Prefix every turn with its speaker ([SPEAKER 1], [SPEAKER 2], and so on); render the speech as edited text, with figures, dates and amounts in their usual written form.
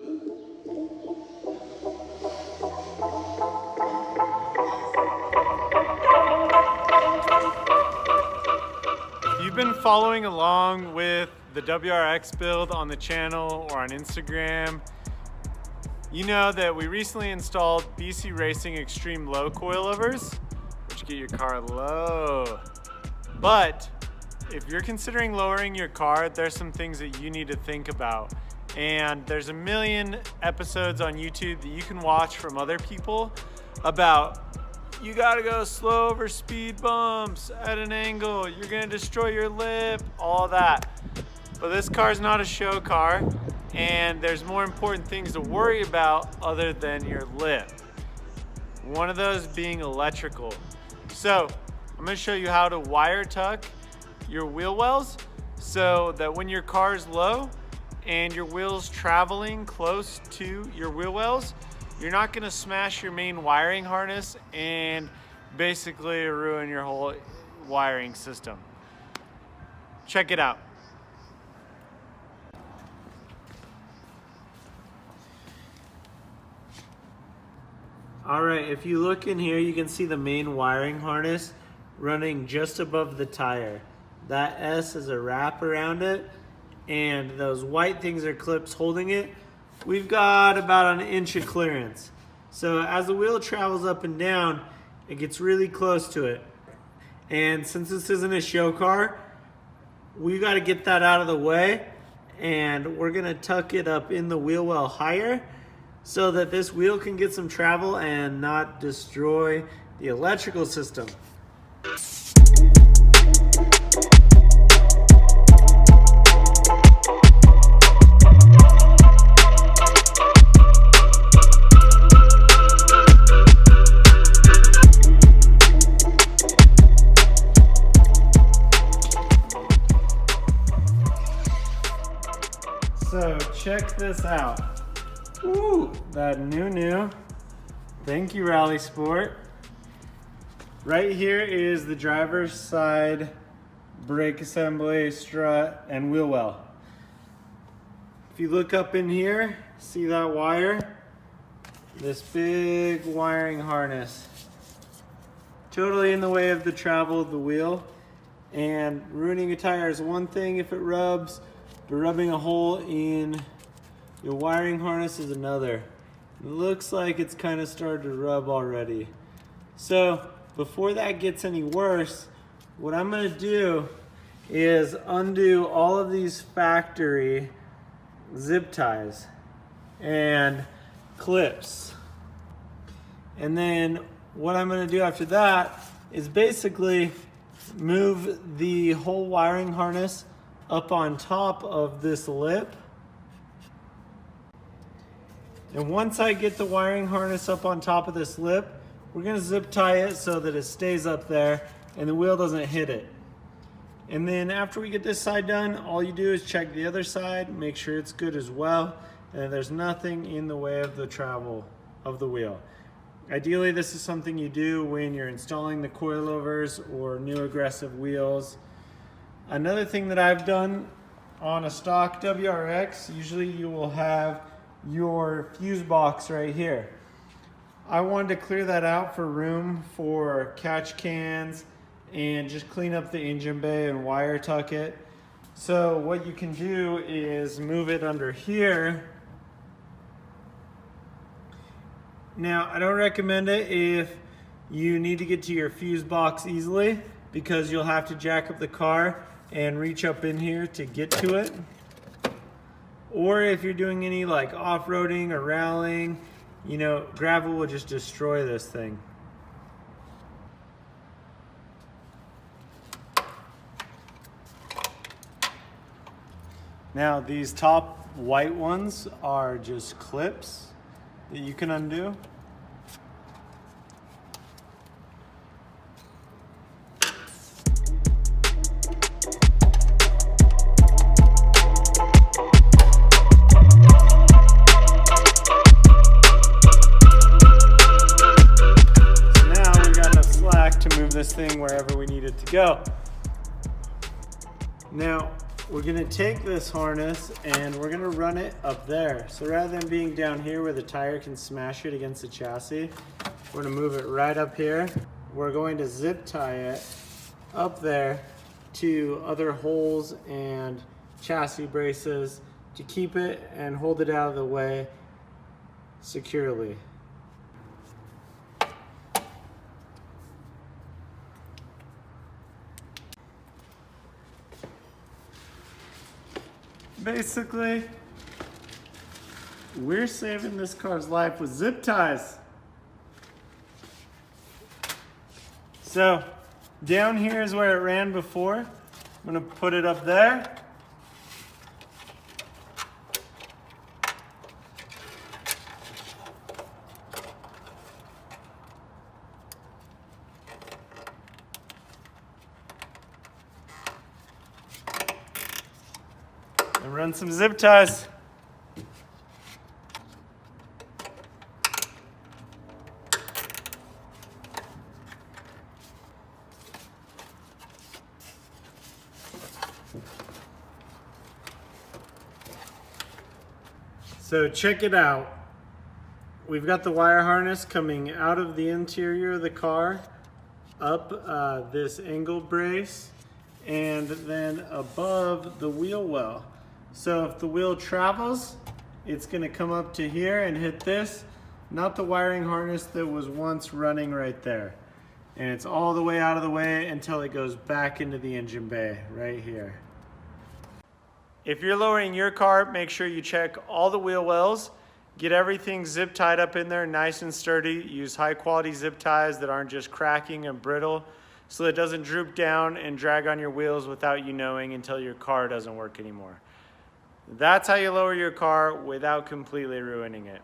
[SPEAKER 1] If you've been following along with the WRX build on the channel or on Instagram, you know that we recently installed BC Racing Extreme Low coilovers, which get your car low. But if you're considering lowering your car, there's some things that you need to think about. And there's a million episodes on YouTube that you can watch from other people about you gotta go slow over speed bumps at an angle, you're gonna destroy your lip, all that. But this car is not a show car, and there's more important things to worry about other than your lip. One of those being electrical. So I'm gonna show you how to wire tuck your wheel wells so that when your car is low and your wheel's traveling close to your wheel wells, you're not gonna smash your main wiring harness and basically ruin your whole wiring system. Check it out. All right, if you look in here, you can see the main wiring harness running just above the tire. That S is a wrap around it, and those white things are clips holding it. We've got about 1 inch of clearance. So as the wheel travels up and down, it gets really close to it. And since this isn't a show car, we got to get that out of the way, and we're gonna tuck it up in the wheel well higher so that this wheel can get some travel and not destroy the electrical system. So check this out. Ooh, that new. Thank you, Rally Sport. Right here is the driver's side brake assembly, strut, and wheel well. If you look up in here, see that wire? This big wiring harness. Totally in the way of the travel of the wheel. And ruining a tire is one thing if it rubs, but rubbing a hole in your wiring harness is another. It looks like it's kind of started to rub already. So before that gets any worse, what I'm gonna do is undo all of these factory zip ties and clips. And then what I'm gonna do after that is basically move the whole wiring harness up on top of this lip. And once I get the wiring harness up on top of this lip, we're gonna zip tie it so that it stays up there and the wheel doesn't hit it. And then after we get this side done, all you do is check the other side, make sure it's good as well, and there's nothing in the way of the travel of the wheel. Ideally, this is something you do when you're installing the coilovers or new aggressive wheels. Another thing that I've done on a stock WRX, usually you will have your fuse box right here. I wanted to clear that out for room for catch cans and just clean up the engine bay and wire tuck it. So what you can do is move it under here. Now, I don't recommend it if you need to get to your fuse box easily, because you'll have to jack up the car and reach up in here to get to it. Or if you're doing any like off-roading or rallying, you know, gravel will just destroy this thing. Now these top white ones are just clips that you can undo. This thing wherever we need it to go. Now, we're gonna take this harness and we're gonna run it up there. So rather than being down here where the tire can smash it against the chassis, we're gonna move it right up here. We're going to zip tie it up there to other holes and chassis braces to keep it and hold it out of the way securely. Basically, we're saving this car's life with zip ties. So, down here is where it ran before. I'm gonna put it up there. And run some zip ties. So check it out. We've got the wire harness coming out of the interior of the car, up this angle brace, and then above the wheel well. So if the wheel travels, it's gonna come up to here and hit this, not the wiring harness that was once running right there. And it's all the way out of the way until it goes back into the engine bay, right here. If you're lowering your car, make sure you check all the wheel wells, get everything zip tied up in there nice and sturdy. Use high quality zip ties that aren't just cracking and brittle so that it doesn't droop down and drag on your wheels without you knowing until your car doesn't work anymore. That's how you lower your car without completely ruining it.